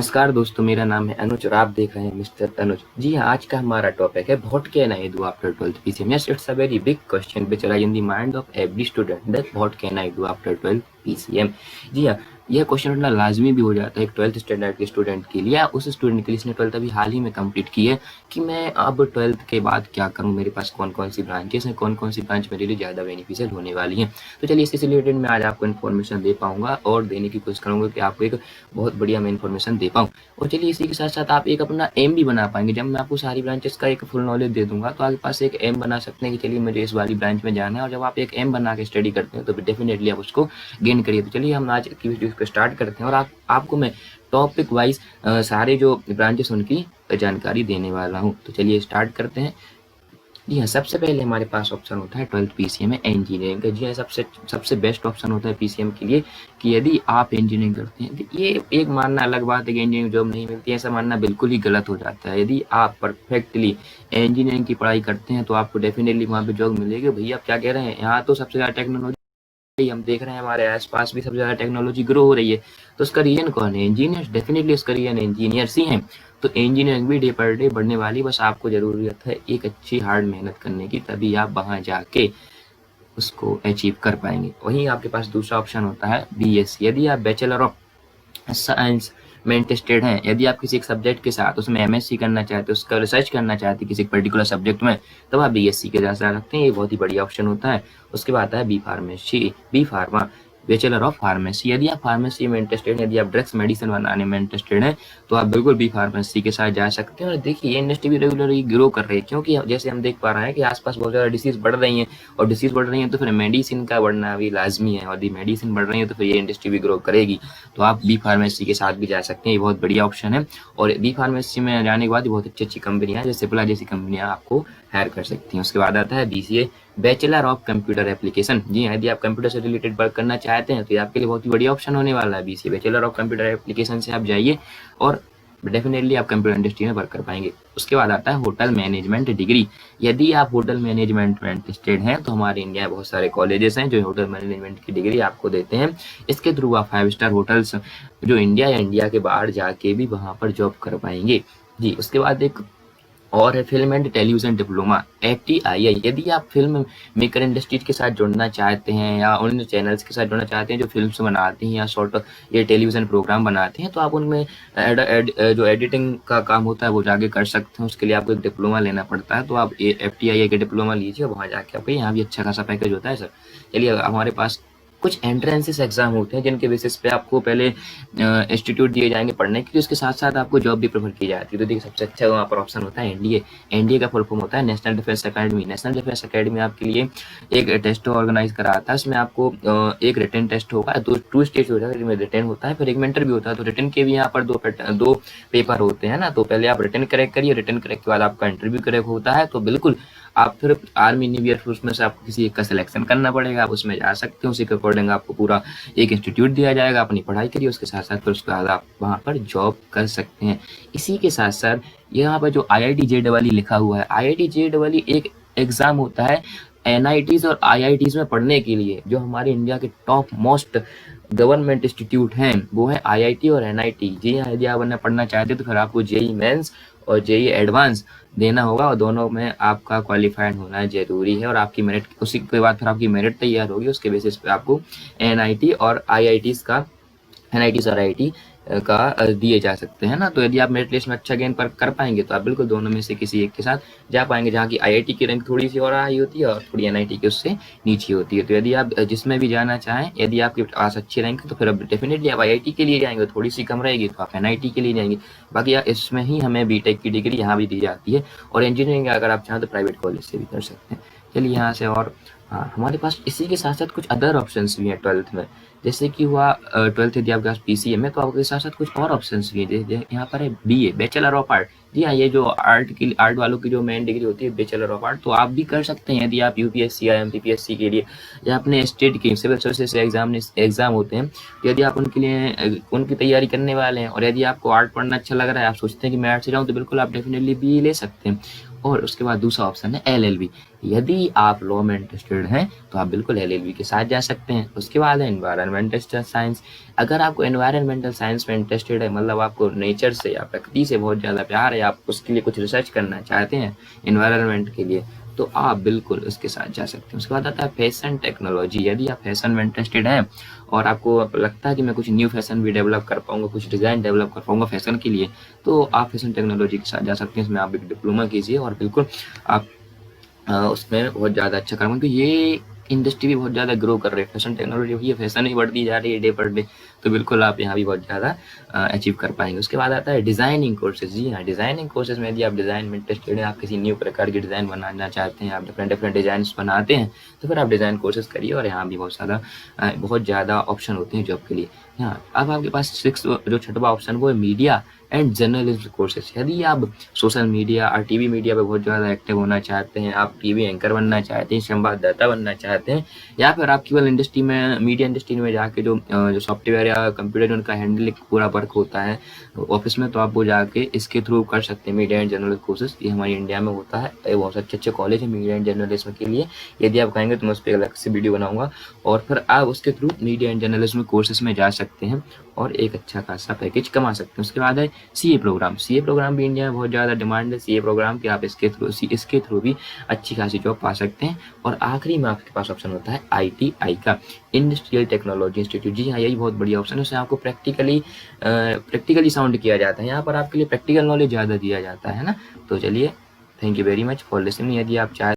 नमस्कार दोस्तों, मेरा नाम है अनुज और आप देख रहे हैं मिस्टर अनुज। जी हाँ, आज का हमारा टॉपिक है what can I do after 12th PCM. Yes, it's a very big question which arise in the mind of every student that what can I do after 12th PCM. जी हाँ, यह question उठना लाजमी भी हो जाता है एक 12th स्टैंडर्ड के स्टूडेंट के लिए या उस स्टूडेंट के लिए जिसने 12th अभी हाल ही में कंप्लीट की है कि मैं अब 12th के बाद क्या करूँ, मेरे पास कौन कौन सी ब्रांचेस हैं, कौन कौन सी ब्रांच मेरे लिए ज़्यादा बेनिफिशियल होने वाली हैं। तो चलिए इससे रिलेटेड मैं आज आपको इन्फॉर्मेशन दे पाऊँगा और देने की कोशिश करूँगा कि आपको एक बहुत बढ़िया मैं इन्फॉर्मेशन दे पाऊँ। और चलिए इसी के साथ साथ आप एक अपना एम भी बना पाएंगे। जब मैं आपको सारी ब्रांचेस का एक फुल नॉलेज दे दूंगा तो आपके पास एक एम बना सकते हैं कि चलिए मुझे इस वाली ब्रांच में जाना है। और जब आप एक एम बना के स्टडी करते हैं तो डेफिनेटली आप उसको गेन करिए। तो चलिए हम आज की वीडियो को स्टार्ट करते हैं और आपको मैं टॉपिक वाइज सारे जो ब्रांचेस उनकी जानकारी देने वाला हूँ। तो चलिए स्टार्ट करते हैं। जी हाँ, सबसे पहले हमारे पास ऑप्शन होता है 12th पीसीएम में इंजीनियरिंग का। जी हाँ, सबसे बेस्ट ऑप्शन होता है पीसीएम के लिए कि यदि आप इंजीनियरिंग करते हैं। ये एक मानना अलग बात है कि इंजीनियरिंग जॉब नहीं मिलती है, ऐसा मानना बिल्कुल ही गलत हो जाता है। यदि आप परफेक्टली इंजीनियरिंग की पढ़ाई करते हैं तो आपको डेफिनेटली वहाँ पे जॉब मिलेगी। भैया आप क्या कह रहे हैं, यहाँ तो सबसे ज़्यादा टेक्नोलॉजी हम देख रहे हैं, हमारे आसपास भी सबसे ज़्यादा टेक्नोलॉजी ग्रो हो रही है। तो उसका रीजन कौन है? इंजीनियर्स। डेफिनेटली उसका रीजन इंजीनियर्स ही हैं। तो इंजीनियरिंग भी डे पर डे बढ़ने वाली, बस आपको ज़रूरत है एक अच्छी हार्ड मेहनत करने की, तभी आप वहाँ जाके उसको अचीव कर पाएंगे। वहीं आपके पास दूसरा ऑप्शन होता है बीएससी। यदि आप बैचलर ऑफ साइंस में इंटरेस्टेड हैं, यदि आप किसी एक सब्जेक्ट के साथ उसमें एमएससी करना चाहते हैं, उसका रिसर्च करना चाहते हैं किसी पर्टिकुलर सब्जेक्ट में, तब आप बीएससी के जा सकते हैं। ये बहुत ही बढ़िया ऑप्शन होता है। उसके बाद आता है B pharma, bachelor of pharmacy. यदि आप फार्मेसी में इंटरेस्टेड हैं, यदि आप ड्रग्स मेडिसिन बनाने में इंटरेस्टेड हैं, तो आप बिल्कुल बी फार्मेसी के साथ जा सकते हैं। और देखिए ये इंडस्ट्री भी रेगुलरली ग्रो कर रही है, क्योंकि जैसे हम देख पा रहे हैं कि आसपास बहुत ज़्यादा डिसीज बढ़ रही हैं, और डिसीज बढ़ रही हैं तो फिर मेडिसिन का बढ़ना भी लाजमी है, और यदि मेडिसिन बढ़ रही है तो फिर ये इंडस्ट्री भी ग्रो करेगी। तो आप बी फार्मेसी के साथ भी जा सकते हैं, ये बहुत बढ़िया ऑप्शन है। और बी फार्मेसी में जाने के बाद बहुत अच्छी अच्छी कंपनियाँ जैसे सिप्ला जैसी कंपनियाँ आपको हायर कर सकती हैं। उसके बाद आता है BCA, bachelor of computer application. जी, यदि आप कंप्यूटर से रिलेटेड वर्क करना चाहते हैं तो ये आपके लिए बहुत ही बढ़िया ऑप्शन होने वाला है। BCA bachelor of computer application से आप जाइए और डेफिनेटली आप कंप्यूटर इंडस्ट्री में वर्क कर पाएंगे। उसके बाद आता है होटल मैनेजमेंट डिग्री। यदि आप होटल मैनेजमेंट में इंटरेस्टेड हैं तो हमारे इंडिया में बहुत सारे कॉलेजेस हैं जो होटल मैनेजमेंट की डिग्री आपको देते हैं। इसके थ्रू आप 5 स्टार होटल्स जो इंडिया या इंडिया के बाहर जाके भी वहाँ पर जॉब कर पाएंगे। जी, उसके बाद एक और है film and television diploma, FTII। यदि आप फिल्म मेकर इंडस्ट्री के साथ जुड़ना चाहते हैं या उन चैनल्स के साथ जुड़ना चाहते हैं जो फिल्म्स बनाते हैं या शॉर्ट ये टेलीविजन प्रोग्राम बनाते हैं, तो आप उनमें जो एडिटिंग का काम होता है वो जाके कर सकते हैं। उसके लिए आपको एक डिप्लोमा लेना पड़ता है। तो आप FTII के डिप्लोमा लीजिए, वहाँ जाके आपको यहाँ भी अच्छा खासा पैकेज होता है सर। चलिए, हमारे पास कुछ एंट्रेंसेस एग्जाम होते हैं जिनके बेसिस पे आपको पहले इंस्टीट्यूट दिए जाएंगे पढ़ने के लिए, उसके साथ साथ आपको जॉब भी प्रेफर की जाती है। तो देखिए सबसे अच्छा वहाँ पर ऑप्शन होता है एनडीए। एनडीए का फुल फॉर्म होता है national defence academy. National defence academy आपके लिए एक टेस्ट ऑर्गेनाइज कराता है। इसमें आपको एक रिटन टेस्ट होगा, टू स्टेज होता है, जिसमें रिटन होता है, फिर एक मेंटर भी होता है। तो रिटन के भी यहाँ पर दो पेपर होते हैं ना। तो पहले आप रिटन क्रैक करिए, रिटन क्रैक के बाद आपका इंटरव्यू क्रैक होता है। तो बिल्कुल आप फिर आर्मी नेवी एयरफोर्स में से आपको किसी एक का सिलेक्शन करना पड़ेगा, आप उसमें जा सकते हैं। उसी के अकॉर्डिंग आपको पूरा एक इंस्टीट्यूट दिया जाएगा, अपनी पढ़ाई करिए, उसके साथ साथ फिर उसके बाद आप वहाँ पर जॉब कर सकते हैं। इसी के साथ साथ यहाँ पर जो IIT JEE लिखा हुआ है, IIT JEE एक एग्जाम होता है NITs और IITs में पढ़ने के लिए। जो हमारे इंडिया के टॉप मोस्ट गवर्नमेंट इंस्टीट्यूट हैं वो है IIT और NIT। जी हाँ, यदि आप पढ़ना चाहते हैं तो फिर आपको JEE मेंस और JEE एडवांस देना होगा, और दोनों में आपका क्वालिफाइड होना जरूरी है। और आपकी मेरिट, उसी के बाद फिर आपकी मेरिट तैयार होगी, उसके बेसिस पे आपको NIT और IITs का दिए जा सकते हैं ना। तो यदि आप मेरिट लिस्ट में अच्छा गेन कर पाएंगे तो आप बिल्कुल दोनों में से किसी एक के साथ जा पाएंगे, जहाँ की IIT की रैंक थोड़ी सी और हाई होती है और थोड़ी NIT की उससे नीचे होती है। तो यदि आप जिसमें भी जाना चाहें, यदि आपके पास अच्छी रैंक है तो फिर अब डेफिनेटली आप IIT के लिए जाएंगे, थोड़ी सी कम रहेगी तो आप NIT के लिए जाएंगे। बाकी इसमें ही हमें BTech की डिग्री यहाँ भी दी जाती है, और इंजीनियरिंग अगर आप चाहें तो प्राइवेट कॉलेज से भी कर सकते हैं। चलिए यहाँ से, और हाँ, हमारे पास इसी के साथ साथ कुछ अदर ऑप्शंस भी हैं 12th में। जैसे कि हुआ 12th यदि आपके पास PCM है तो आपके साथ साथ कुछ और ऑप्शंस भी हैं। यहाँ पर है BA, बैचलर ऑफ आर्ट। जी हाँ, ये जो आर्ट वालों की जो मेन डिग्री होती है बैचलर ऑफ आर्ट, तो आप भी कर सकते हैं यदि आप UPSC या MPPSC के लिए या अपने स्टेट के सिविल सर्विसेज एग्जाम होते हैं, तो यदि आप उनके लिए उनकी तैयारी करने वाले हैं और यदि आपको आर्ट पढ़ना अच्छा लग रहा है, आप सोचते हैं कि मैं आर्ट से जाऊँ, तो बिल्कुल आप डेफिनेटली BA ले सकते हैं। और उसके बाद दूसरा ऑप्शन है LLB। यदि आप लॉ में इंटरेस्टेड हैं तो आप बिल्कुल LLB के साथ जा सकते हैं। उसके बाद है एनवायरमेंटल साइंस। अगर आपको एनवायरमेंटल साइंस में इंटरेस्टेड है, मतलब आपको नेचर से या प्रकृति से बहुत ज़्यादा प्यार है, आप उसके लिए कुछ रिसर्च करना चाहते हैं एनवायरनमेंट के लिए, तो आप बिल्कुल उसके साथ जा सकते हैं। उसके बाद आता है फैशन टेक्नोलॉजी। यदि आप फैशन में इंटरेस्टेड हैं और आपको लगता है कि मैं कुछ न्यू फैशन भी डेवलप कर पाऊंगा, कुछ डिज़ाइन डेवलप कर पाऊंगा फैशन के लिए, तो आप फैशन टेक्नोलॉजी के साथ जा सकते हैं। इसमें आप एक डिप्लोमा कीजिए और बिल्कुल आप उसमें बहुत ज़्यादा अच्छा कर पाएंगे। तो ये इंडस्ट्री भी बहुत ज़्यादा ग्रो कर रही है, फैशन टेक्नोलॉजी हुई है, फैशन ही बढ़ती जा रही है डे पर डे, तो बिल्कुल आप यहाँ भी बहुत ज़्यादा अचीव कर पाएंगे। उसके बाद आता है डिज़ाइनिंग कोर्सेज। जी हाँ, डिज़ाइनिंग कोर्सेज में यदि आप डिज़ाइन में इंटरेस्टेड हैं, आप किसी न्यू प्रकार की डिज़ाइन बनाना चाहते हैं, आप डिफरेंट डिफरेंट डिज़ाइन बनाते हैं, तो फिर आप डिज़ाइन कोर्सेज करिए और यहाँ भी बहुत ज़्यादा ऑप्शन होते हैं जॉब के लिए। हाँ, अब आपके पास जो छठवां ऑप्शन वो है मीडिया एंड जर्नलिज्म कोर्सेज। यदि आप सोशल मीडिया और टीवी मीडिया पे बहुत ज़्यादा एक्टिव होना चाहते हैं, आप टीवी एंकर बनना चाहते हैं, संवाददाता बनना चाहते हैं, या फिर आप केवल इंडस्ट्री में, मीडिया इंडस्ट्री में जाके जो सॉफ्टवेयर या कंप्यूटर उनका हैंडल पूरा वर्क होता है ऑफिस में, तो आप वो जाके इसके थ्रू कर सकते हैं मीडिया एंड जर्नलिज्म कोर्सेज। ये हमारी इंडिया में होता है, ये बहुत अच्छे अच्छे कॉलेज है मीडिया एंड जर्नलिज्म के लिए। यदि आप कहेंगे तो मैं उस पर अलग से वीडियो बनाऊंगा, और फिर आप उसके through media and journalism courses में जा सकते हैं और एक अच्छा खासा पैकेज कमा सकते हैं। उसके बाद है CA प्रोग्राम। CA प्रोग्राम भी इंडिया में बहुत ज़्यादा डिमांड है CA प्रोग्राम की, आप इसके थ्रू भी अच्छी खासी जॉब पा सकते हैं। और आखिरी में आपके पास ऑप्शन होता है ITI का, इंडस्ट्रियल टेक्नोलॉजी इंस्टीट्यूट। जी हाँ, यही बहुत बढ़िया ऑप्शन है। उससे आपको प्रैक्टिकली साउंड किया जाता है, यहाँ पर आपके लिए प्रैक्टिकल नॉलेज ज़्यादा दिया जाता है ना। तो चलिए, thank you very much for listening. यदि आप चाहे